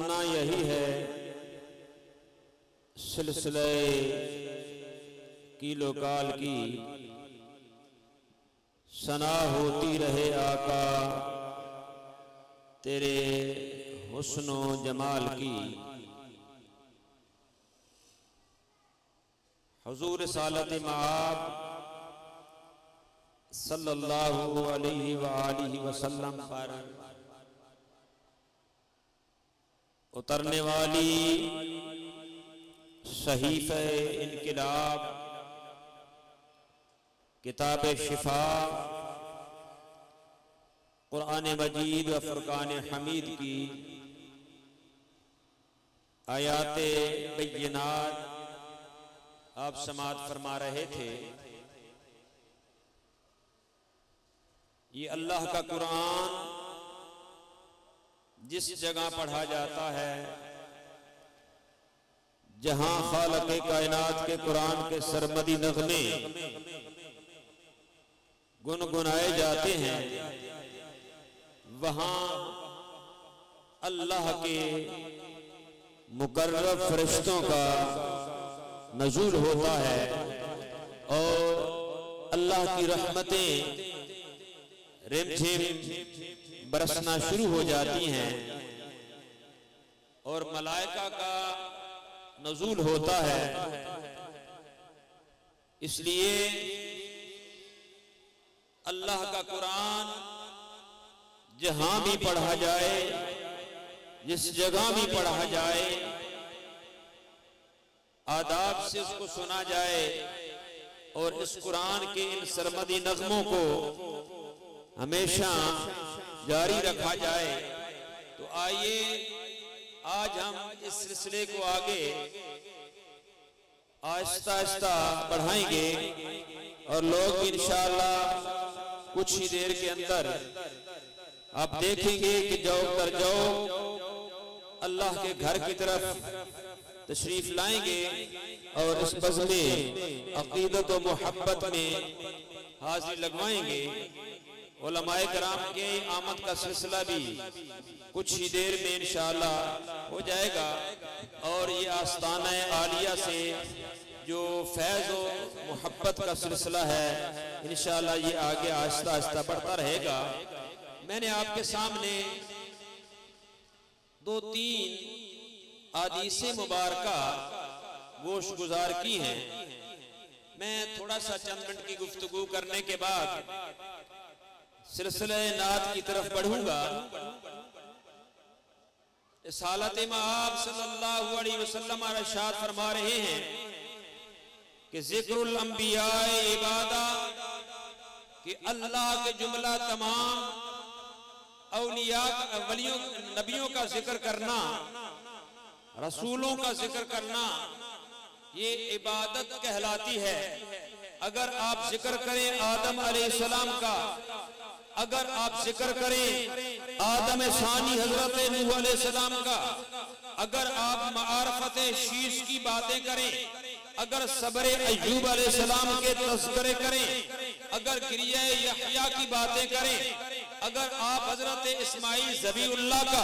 तमन्ना यही है सिलसिले कीलो काल की सना होती रहे आका तेरे हुस्नो जमाल की। हुजूर सालत माब सल्लल्लाहु अलैहि व आलिहि वसल्लम पर उतरने वाली सहीफ़े इनकिलाब किताब शिफा कुरान मजीद व फुरकान हमीद की आयाते बय्यनात आप समात फरमा रहे थे। ये अल्लाह का कुरान जिस जगह पढ़ा जाता है, जहां खालिक़े कायनात के कुरान के सरमदी नग़मे गुनगुनाए जाते हैं, वहां अल्लाह के मुकर्रब फरिश्तों का नज़ूल होता है और अल्लाह की रहमतें रिमझिम बरसना शुरू हो जाती हैं और मलाइका का नज़ूल होता है। इसलिए अल्लाह का कुरान जहां भी पढ़ा जाए, जिस जगह भी पढ़ा जाए, आदाब से उसको सुना जाए और इस कुरान के इन सरमदी नज़मों को हमेशा जारी रखा जाए। तो आइए आज हम इस सिलसिले को आगे आहिस्ता आहिस्ता बढ़ाएंगे और लोग इंशाअल्लाह कुछ ही देर के अंदर आप देखेंगे कि जो कर जाओ अल्लाह के घर की तरफ तशरीफ लाएंगे और इस बज़्म अक़ीदत व मोहब्बत में हाजिरी लगवाएंगे। उलमाए कराम के आमद का सिलसिला भी कुछ ही देर में इंशाअल्लाह हो जाएगा और ये आस्ताना आलिया से जो फैज़ व मोहब्बत का सिलसिला है इंशाअल्लाह ये आगे आहिस्ता आहिस्ता बढ़ता रहेगा। मैंने आपके सामने दो तीन हदीसें मुबारका गोश गुजार की हैं। मैं थोड़ा सा चंद मिनट की गुफ्तगू करने के बाद सिलसिले नात की तरफ बढ़ूंगा। इस हालत में आप सल्लल्लाहु अलैहि वसल्लम इरशाद फरमा रहे हैं कि ज़िक्रुल अंबिया इबादा, कि अल्लाह के जुमला तमाम औलिया वलियों नबियों का जिक्र करना, रसूलों का जिक्र करना, ये इबादत कहलाती है। अगर आप जिक्र करें आदम अलैहिस्सलाम का, अगर आप जिक्र करें आदम सानी हजरत नूह अलैहिस्सलाम का, अगर आप मारफत शीश की बातें करें, अगर सब्र अय्यूब अलैहिस्सलाम के तज़किरे करें, अगर गिरिया यहया की बातें करें, अगर आप हजरत इस्माइल ज़बीउल्लाह का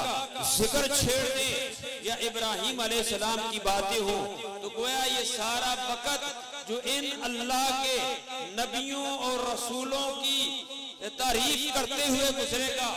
जिक्र छेड़ दें या इब्राहिम अलैहिस्सलाम की बातें हो, तो गोया ये सारा वक़्त जो इन अल्लाह के नबियों और रसूलों की तारीफ करते हुए गुजरेगा।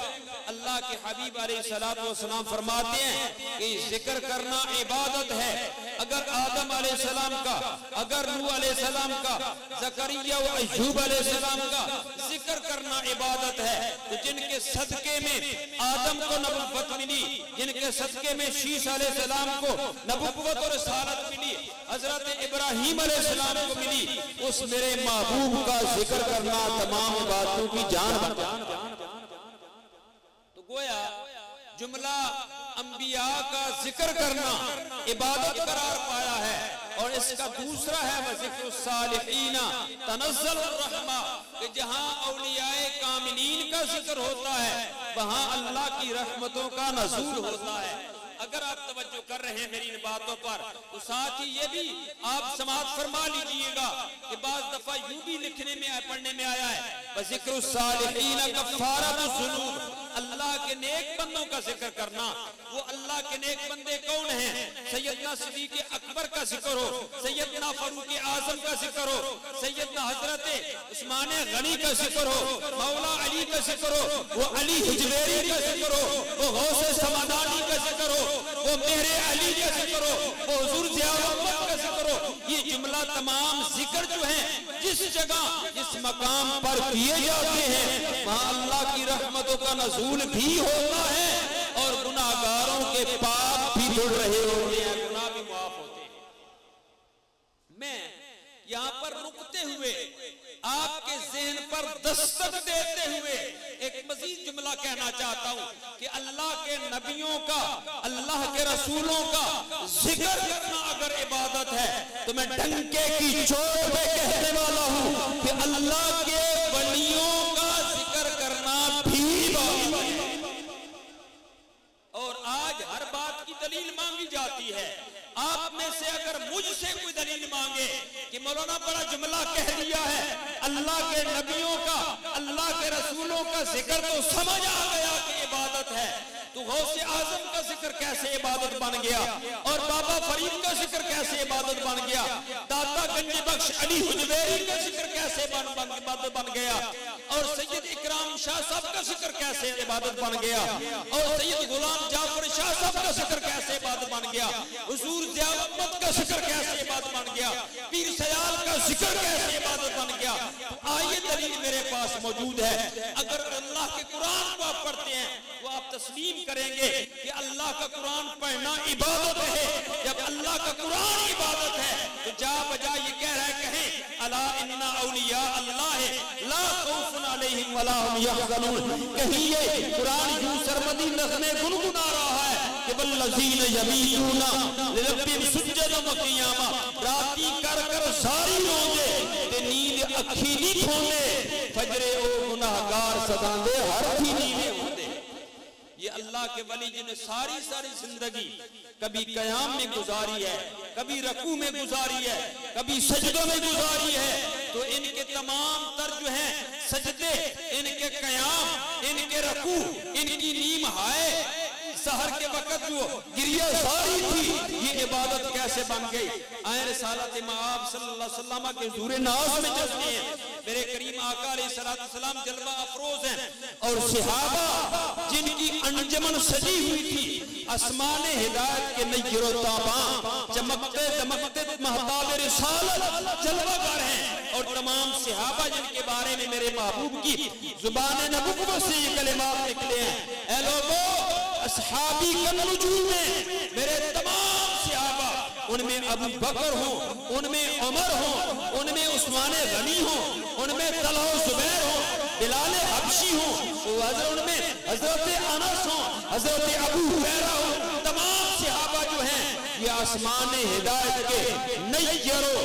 अल्लाह के हबीब अलैहिस्सलातु वस्सलाम फरमाते हैं कि जिक्र करना इबादत है। अगर आदम अलैहिस्सलाम का, अगर नूह अलैहिस्सलाम का, ज़करिया व अय्यूब अलैहिस्सलाम का जिक्र करना इबादत है, तो जिनके सदके में आदम को नबुव्वत मिली, जिनके सदके में शीश अलैहिस्सलाम को नबुव्वत और रिसालत मिली, हजरत इब्राहिम अलैहिस्सलाम को मिली, उस मेरे महबूब का जिक्र करना तमाम बातों की जान बन। तो गोया जुमला अंबिया का जिक्र करना इबादत करार पाया है। और इसका दूसरा है वज़िक्र सालिहीना तनज़्ज़लुर रहमा, कि जहां औलियाए कामिलीन का जिक्र होता है वहां अल्लाह की रहमतों का नज़ूल होता है। अगर आप तवज्जो कर रहे हैं मेरी इन बातों पर, तो साथ ही ये भी आप समाअत फरमा लीजिएगा कि बाज़ दफा यूं भी लिखने में पढ़ने में आया है वज़िक्रुस सालिहीना कफ़ारतुज़्ज़ुनूब, अल्लाह अल्लाह के नेक बंदों का जिक्र करना। वो अल्लाह के नेक बंदे कौन हैं? सैयदना सिद्दीक़ अकबर का जिक्र हो, सैयदना फारूक आजम का जिक्र हो, सैयदना हजरत उस्मान गनी का जिक्र हो, मौला अली का जिक्र हो, वो अली हुजवेरी का जिक्र हो, वो गौसे समादानी का जिक्र हो, वो मेरे अली का जिक्र हो, वो हुजूर ज़ियाउद्दीन का जिक्र हो। ये जुमला तमाम जिक्र जो है जिस जगह जिस मकाम पर किए जाते हैं वहां अल्लाह की रहमतों का नज़ूल भी होता है और गुनाहगारों के पाप भी धुल रहे होते हैं, गुनाह भी माफ होते हैं। मैं यहाँ पर रुकते हुए आपके ज़हन पर दस्तक देते हुए एक मज़ीद जुमला कहना चाहता हूँ कि अल्लाह के नबियों का, अल्लाह के रसूलों का जिक्र करना अगर इबादत है तो मैं डंके की चोट पे कहने वाला हूँ कि अल्लाह के वलियों का जिक्र करना भी इबादत है। और आज हर बात की दलील मांगी जाती है। आप में से अगर मुझसे कोई दलील मांगे कि मौलाना बड़ा जुमला कह दिया है, अल्लाह के नबियों का, अल्लाह के रसूलों का जिक्र तो समझ आ गया कि इबादत है, तो गौसे आजम का जिक्र कैसे इबादत बन गया और बाबा फरीद का जिक्र कैसे इबादत बन गया, दाता गंज बख्श अली हुजवेरी का जिक्र कैसे इबादत बन गया और सैयद इकराम शाह साहब का जिक्र कैसे इबादत बन गया और सैयद गुलाम जाफर शाह साहब का जिक्र कैसे इबादत बन गया, हुजूर ज़ियाउद्दीन का जिक्र कैसे इबादत बन गया, पीर सयाल का जिक्र कैसे इबादत बन गया। तो आइए दलील मेरे पास मौजूद है। अगर अल्लाह के कुरान को आप पढ़ते हैं तो आप तस्लीम करेंगे कि अल्लाह का कुरान पढ़ना इबादत है। जब अल्लाह का कुरान इबादत है तो जा बजा ये कह रहा है, कहें अला इन्ना औलिया अल्लाह ला खौफुन अलैहिम वला हुम यहज़नून। कहीं ये कुरान यूं सरमदी नज़्मे गुनगुना रहा है कि वल्लज़ीन यबीतूना लिरब्बिहिम सुज्जदन व क़ियामा, राती कर कर सारी रोंदे ते नींद अखी नहीं खोंदे, फजरे ओ गुनाहगार सदांदे हर थी नींद होंदे। ये अल्लाह के वली जिन्हें सारी सारी जिंदगी कभी कयाम में गुजारी है, कभी रकू में गुजारी है, कभी सजदों में गुजारी है, तो इनके तमाम तर जो हैं सजदे, इनके कयाम, इनके रकू, इनकी नीम हाय सहर के वक्त जो गिरिया सारी थी, ये इबादत कैसे बन गई। आए रिसालत मआब सल्लल्लाहु अलैहि वसल्लम के हुजूर नाज़ में चलते हैं। मेरे करीम आका अलैहिस्सलाम जलवा अफरोज हैं और सहाबा जिनकी अंजमन सजी हुई थी, आसमान हिदायत के नय्यरो ताबा चमकते दमकते महताब रिसालत जलवागर हैं और तमाम सहाबा जिनके बारे में मेरे महबूब की जुबान नबुव्वत से ये कलिमात निकले हैं। ऐ लोगों, असहाबी कन्नुजूम में मेरे तमाम सहाबा, उनमें अबू बकर हो, उनमें उमर हो, उनमें उस्मान गनी हो, उनमें तलहा जुबैर हो, बिलाल हबशी हो, उनमें हजरत अनस हो, हजरत अबू हुरैरा हो, तमाम सहाबा जो हैं ये आसमान हिदायत के नय्यरो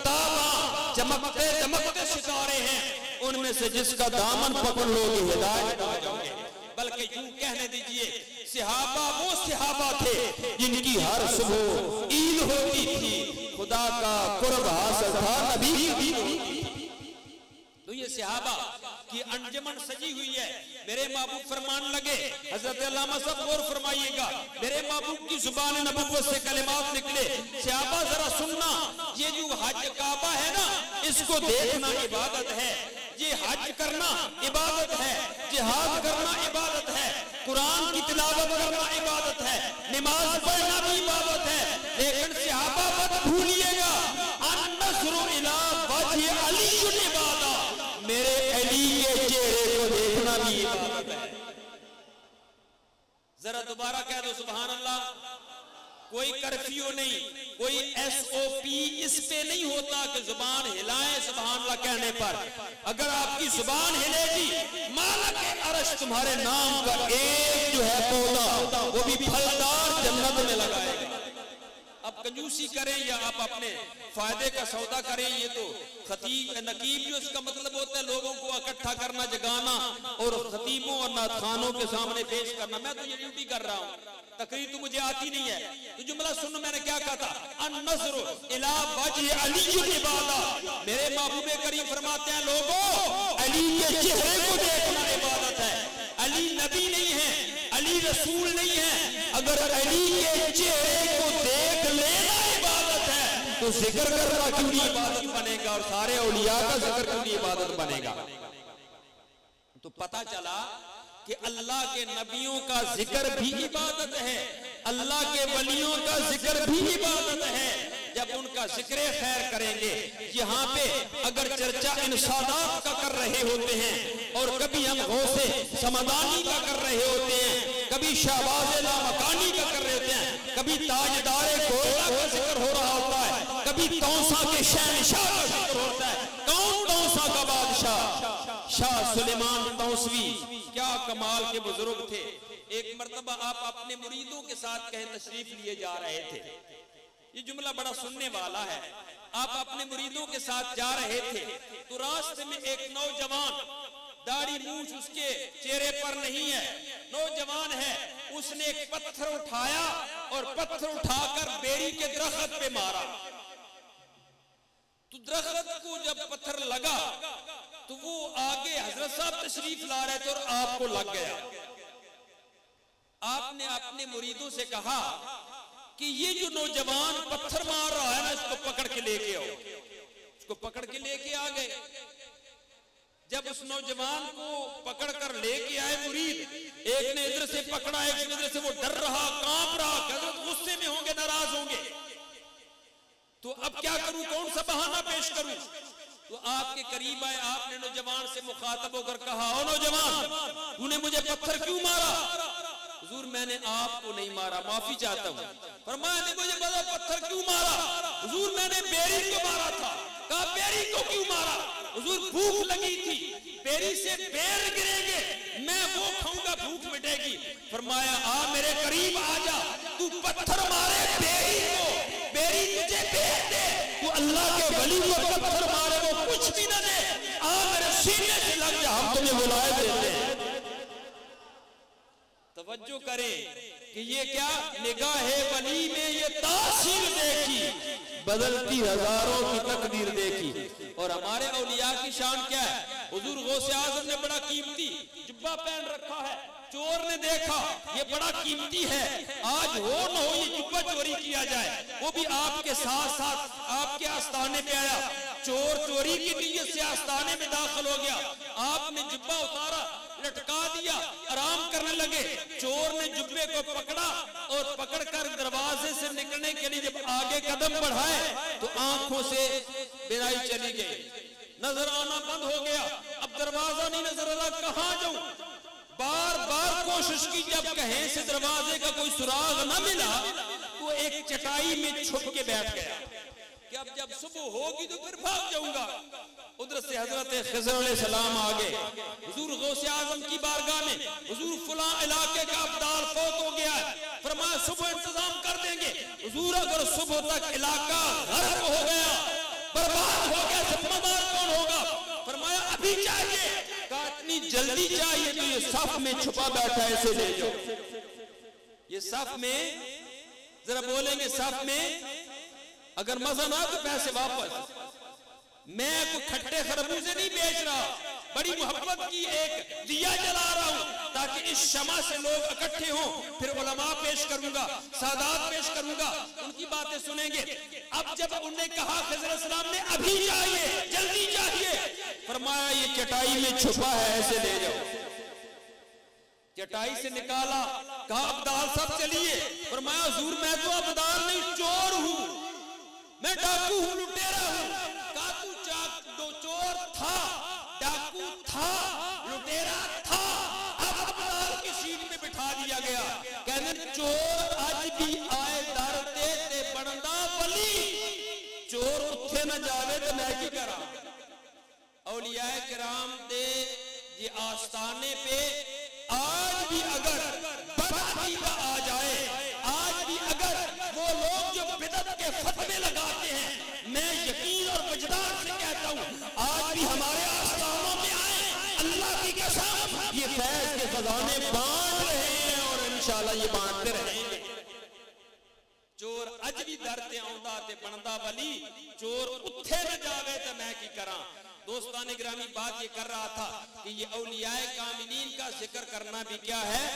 ताबा चमकते दमकते सितारे हैं। उनमें से जिसका दामन पकड़ लोगे हिदायत पा जाओगे। बल्कि यूं कहने दीजिए, सहाबा वो सहाबा थे जिनकी हर सुबह ईद होती थी, खुदा का कुर्ब हासिल था, नबी की तो ये सहाबा की अंजमन सजी हुई है। मेरे महबूब फरमान लगे, हजरत अल्लामा साहब गौर फरमाइएगा, मेरे महबूब की जुबान नबुव्वत से कलिमात निकले, सहाबा जरा सुनना, ये जो हज काबा है ना, इसको देखना इबादत है, ये हज करना इबादत है, जिहाद करना इबादत है, कुरान की तिलावत करना इबादत है, नमाज पढ़ना भी इबादत है। लेकिन सहाबा मत भूलिएगा, अन-नज़्रु इला वजहि अली इबादत, मेरे अली के चेहरे को देखना भी इबादत है। जरा दोबारा कह दो सुभान अल्लाह। कोई कर्फ्यू नहीं, कोई SOP इस पे नहीं होता कि जुबान हिलाएं सुभान अल्लाह कहने पर। अगर आपकी जुबान हिलेगी, मालिक अर्श तुम्हारे नाम का एक जो है पौधा वो भी फलदार जन्नत में लगाएगा। अब कंजूसी करें या आप अपने फायदे का सौदा करें, ये तो खतीब नकीब जो इसका मतलब होता है लोगों को इकट्ठा करना, जगाना और खतीबों और नाथखानों के सामने पेश करना। मैं तो ये ड्यूटी कर रहा हूँ, तकरीर तो मुझे आती नहीं है। तो जुमला सुन, मैंने क्या कहा था, अन-नज़्रु इला वजहि अली इबादत, मेरे महबूब करीम फरमाते हैं लोगों, अली के चेहरे को देखना इबादत है। अली नबी नहीं है, अली रसूल नहीं है। अगर अली के चेहरे को देख लेना इबादत है तो जिक्र करना क्यों नहीं इबादत बनेगा, और सारे औलिया का जिक्र क्यों नहीं इबादत बनेगा। तो पता चला कि अल्लाह के नबियों का जिक्र भी इबादत है, अल्लाह के वलियों का जिक्र भी इबादत है। जब उनका जिक्र खैर करेंगे, यहाँ पे अगर चर्चा इंसानात का कर रहे होते हैं और कभी हम गौसे समदानी का कर रहे होते हैं, कभी शहबाज़े लामकानी का कर रहे होते हैं, कभी ताजदारे गोला का जिक्र हो रहा होता है, कभी तौसा के शहनशाह का जिक्र होता है। कौन तौसा का बादशाह? शाह सुलेमान तौसवी। क्या कमाल के बुजुर्ग थे। एक मर्तबा आप अपने मुरीदों के साथ कहीं तशरीफ लिए जा रहे थे, ये जुमला बड़ा सुनने वाला है। आप अपने मुरीदों के साथ जा रहे थे तो रास्ते में एक नौजवान, दाढ़ी मूंछ उसके चेहरे पर नहीं है, नौजवान है, उसने एक पत्थर उठाया और पत्थर उठाकर बेरी के दरख्त पे मारा। तो दरख्त को जब पत्थर लगा तो वो आगे हजरत साहब तशरीफ ला रहे थे और आपको लग गया। आपने अपने मुरीदों से कहा कि ये जो नौजवान पत्थर मार रहा है ना, इसको पकड़ के लेके आओ। इसको पकड़ के लेके आ गए। जब उस नौजवान को पकड़ कर लेके आए मुरीद, एक ने इधर से पकड़ा, एक ने इधर से, वो डर रहा, कांप रहा, हजरत गुस्से में होंगे, नाराज होंगे। तो अब क्या करूं, कौन सा बहाना पेश करूं? तो आपके करीब आए, आपने नौजवान से मुखातब होकर कहा, ओ नौजवान, तूने मुझे पत्थर क्यों मारा? हुजूर मैंने आपको नहीं मारा, माफी चाहता हूँ। फरमाया मुझे बता पत्थर क्यों मारा? हुजूर मैंने बेरी को मारा था। कहा बेरी को क्यों मारा? हुजूर भूख लगी थी, बेरी से बेर गिरेंगे, मैं वो खाऊंगा, भूख मिटेगी। फरमाया आ मेरे करीब आ जा, तू पत्थर मारे बेरी को, बेरी तुझे बेर दे। तू अल्लाह के वली को पत्थर मारे, वो कुछ भी न दे, आ मेरे सीने से लग जा, हम तुम्हें बुलाए देते हैं। तवज्जो करें कि ये क्या निगाहे वली में ये तासीर देखी, बदलती हजारों की तकदीर देखी। और हमारे औलिया की शान क्या है? हुजूर गौसे आज़म ने बड़ा कीमती जुब्बा पहन रखा है, चोर ने देखा ये बड़ा कीमती है, आज हो न हो ये जुब्बा चोरी किया जाए। वो भी आपके साथ साथ आपके आस्थाने पे आया, चोर चोरी की नीयत से आस्थाने में दाखिल हो गया, आपने जुब्बा उतारा, लटका दिया, आराम करने लगे। चोर ने जुब्बे को पकड़ा और पकड़कर दरवाजे से निकलने के लिए जब आगे कदम बढ़ाए तो आंखों से बिनाई चली गई, नजर आना बंद हो गया। अब दरवाजा नहीं नजर आ रहा, कहां जाऊं? बार बार कोशिश की, जब कहीं से दरवाजे का कोई सुराग न मिला तो एक चटाई में छुप के बैठ गया कि अब जब सुबह होगी तो फिर भाग जाऊंगा। उधर से हजरत खिज़र अलैहिस्सलाम आ गए हुजूर गौसे आज़म की बारगाह में, हुजूर फलां इलाके का अब्दाल फौत हो गया है, फरमाया सुबह इंतजाम कर देंगे। हुजूर अगर सुबह तक इलाका गर्क हो गया, बर्बाद हो गया, जिम्मेदार कौन होगा? फरमाया अभी चाहिए। कहा इतनी जल्दी चाहिए तो ये सफ में छुपा बैठा है, इसे ले जाओ। ये सफ में जरा बोलेंगे, सफ में अगर मजा ना तो पैसे वापस। मैं कोई खट्टे खरबूजे नहीं बेच रहा, बड़ी मोहब्बत की एक दिया जला रहा हूं ताकि इस शमा से लोग इकट्ठे हों, फिर उलमा पेश करूंगा, सादात पेश करूंगा, उनकी बातें सुनेंगे। अब जब उन्होंने कहा खिज़र अलैहिस्सलाम ने अभी चाहिए, जल्दी चाहिए, फरमाया ये चटाई में छुपा है, ऐसे ले जाओ। चटाई से निकाला, कहा अब्दाल साहब चलिए। फरमाया हुजूर मैं तो अब्दाल नहीं, चोर हूं, मैं डाकू हूं, लुटेरा हूं। कहा तू चोर था, डाकू था, लुटेरा था, अब अब्दाल की सीट पे बिठा दिया गया। कहने चोर आज भी आए दर ते बनदा वली, चोर उत्थे न जावे तो मैं की करा। औलियाए किराम दे ये आस्थाने पे आज भी अगर बदअकीदा आ जाए, आज भी अगर वो लोग जो बिदअत के फतवे लगाते हैं, मैं यकीन और वजदान से कहता हूं आज भी हमारे आस्थानों में आए, अल्लाह की कसम ये फैज के खजाने बांट रहे हैं और इंशाल्लाह ये बांटते रहेंगे। चोर अज भी दर ते आउंदा ते बनदा वली, चोर उत्थे न जावे ते मैं की करा। दोस्तान गिरामी, बात ये कर रहा था कि ये औलियाए कामिलीन का जिक्र करना भी क्या है,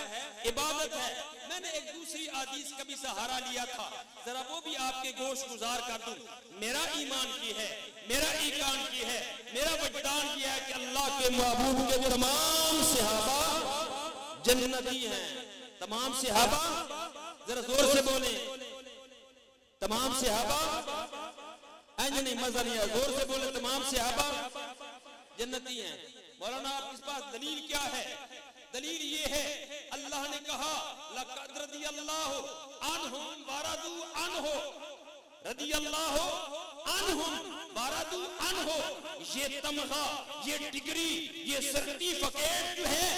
इबादत है। मैंने एक दूसरी हदीस का भी सहारा लिया था, जरा वो भी आपके गोश गुजार कर दूं। मेरा ईमान की है, मेरा ईकान की है, मेरा वजदान की है कि अल्लाह के महबूब के तमाम सहाबा जन्नती हैं। तमाम सहाबा, जरा जोर से बोले, तमाम सहाबा, नहीं मजा नहीं है, जोर से बोले, तमाम सहाबा जन्नती हैं। मौलाना आपके पास दलील क्या है? दलील ये है, अल्लाह ने कहा लक़द रदियल्लाहु अन्हुम वरदू अन्हु, रदियल्लाहु अन्हुम वरदू अन्हु। ये तमगा, ये डिग्री, ये सर्टिफिकेट जो है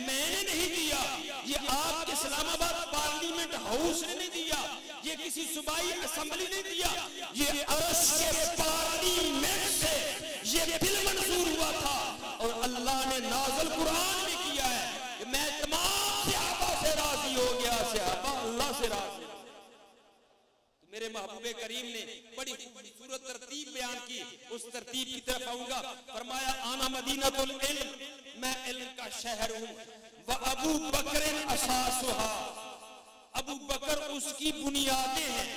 मैंने नहीं दिया, ये आपके इस्लामाबाद पार्लियामेंट हाउस ने नहीं दिया, ये किसी सूबाई असेंबली ने दिया, ये अर्श के पार्लियामेंट से ये बिल मंजूर हुआ था और अल्लाह ने नाज़िल कुरान में किया है कि मैं तमाम सहाबा से राजी हो गया, सहाबा अल्लाह से राजी। तो मेरे महबूबे करीम ने बड़ी खूबसूरत तरतीब बयान की, उस तरतीब की तरफ आऊंगा। फरमाया आना मदीनतुल इल्म, मैं इल्म का शहर हूं, व अबू बकर असासुहा, अबू बकर उसकी बुनियादें हैं।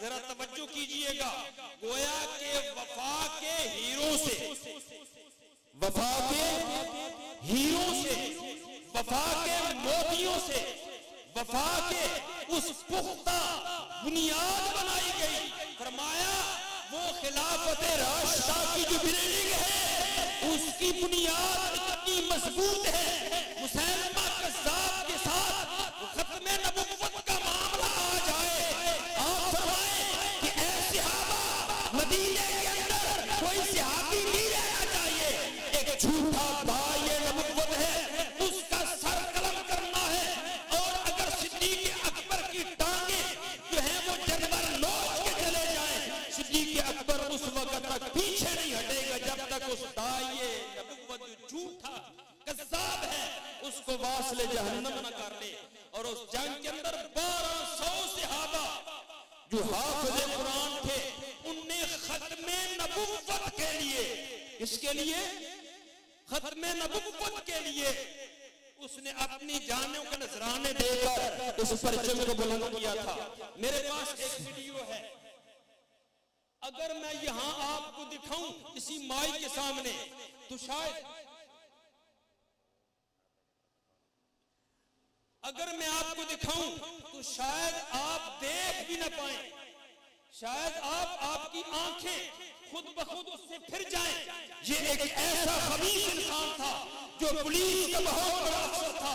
जरा तवज्जो कीजिएगा, गोया के वफा के हीरो से, वफा के हीरो से, वफा के मोतियों से, वफा के उस पुख्ता बुनियाद बनाई गई। फरमाया वो खिलाफत राशिदा की जो बिल्डिंग है उसकी बुनियाद कितनी मजबूत है। मुसैलमा कज़्ज़ाब के साथ खत्मे नबुव्वत का मामला आ जाए, आप फरमाएं कि ऐ सहाबा, मदीने के अंदर कोई सहाबी नहीं रहना चाहिए। एक झूठा दाई नबुव्वत है, उसका सर कलम करना है, और अगर सिद्दीक़ अकबर की टांगे जो है वो जानवर नोच के चले जाएं, सिद्दीक़ अकबर उस वक्त तक पीछे नहीं हटेगा जब तक उस दाई नबुव्वत जो झूठा कज़्ज़ाब है उसको वास्ले जहन्नम न कर ले। और उस जंग के अंदर 1200 सहाबा जो हाफ़िज़े कुरान थे, उनने खत्मे नबुव्वत के लिए, इसके लिए खत्मे नबुव्वत के लिए उसने अपनी जानों के नजराने देकर इस परचम को बुलंद किया था। मेरे पास एक वीडियो है, अगर मैं यहां आपको दिखाऊं इसी माइक के सामने तो शायद, अगर मैं आपको दिखाऊं तो शायद आप देख भी ना पाए, शायद आपकी आंखें खुद ब खुद उससे फिर जाएं। ये एक ऐसा खबीस इंसान था जो पुलिस का बहुत बड़ा अफसर था,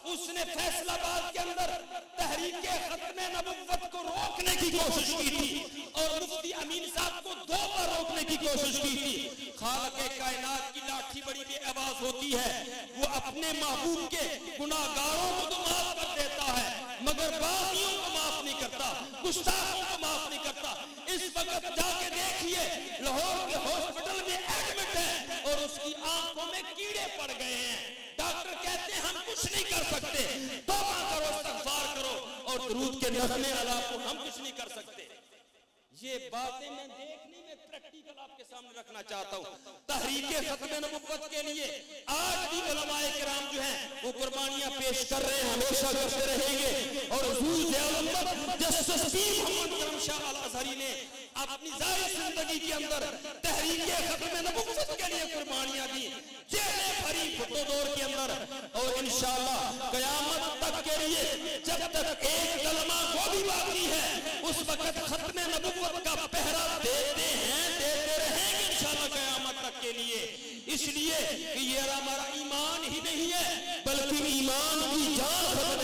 उसने फैसलाबाद के अंदर तहरीके खत्मे नबुव्वत को रोकने की कोशिश की थी और मुफ्ती अमीन साहब को 2 बार रोकने की कोशिश की थी। खालिक़े कायनात की लाठी बड़ी बेआवाज होती है, वो अपने महबूब के गुनाहगारों को तो माफ कर देता है मगर बागियों को माफ नहीं करता, गुस्ताखों को माफ नहीं करता। इस वक्त जाके देखिए, लाहौर के हॉस्पिटल में एडमिट है और उसकी आंखों में कीड़े पड़ गए हैं। डॉक्टर कहते हैं हम कुछ नहीं कर सकते, तौबा करो, इस्तग़फ़ार करो और दुरूद के नग़मे अला को हम कुछ नहीं कर सकते। ये बातें मैं देखने में प्रैक्टिकल आपके सामने रखना चाहता हूँ। तहरीके खत्मे नबुव्वत के लिए आज भी उलमाए किराम जो हैं वो कुर्बानियां पेश कर रहे हैं, हमेशा करते रहेंगे। और हुजूर ज़ियाउल जस्टिस मोहम्मद करम शाह अल अज़हरी ने अपनी ज़ाहिर जिंदगी के अंदर तहरीके खत्मे नबुव्वत के लिए कुर्बानियां दी, जेलें भरी फुटो दौर के अंदर। और इंशाअल्लाह क़यामत तक के लिए जब तक एक कलमा वो भी बाकी है उस वक्त खत्मे नबुव्वत का पहरा देते हैं, देते रहेंगे इंशाअल्लाह क़यामत तक के लिए। इसलिए कि ये हमारा ईमान ही नहीं है बल्कि ईमान की जान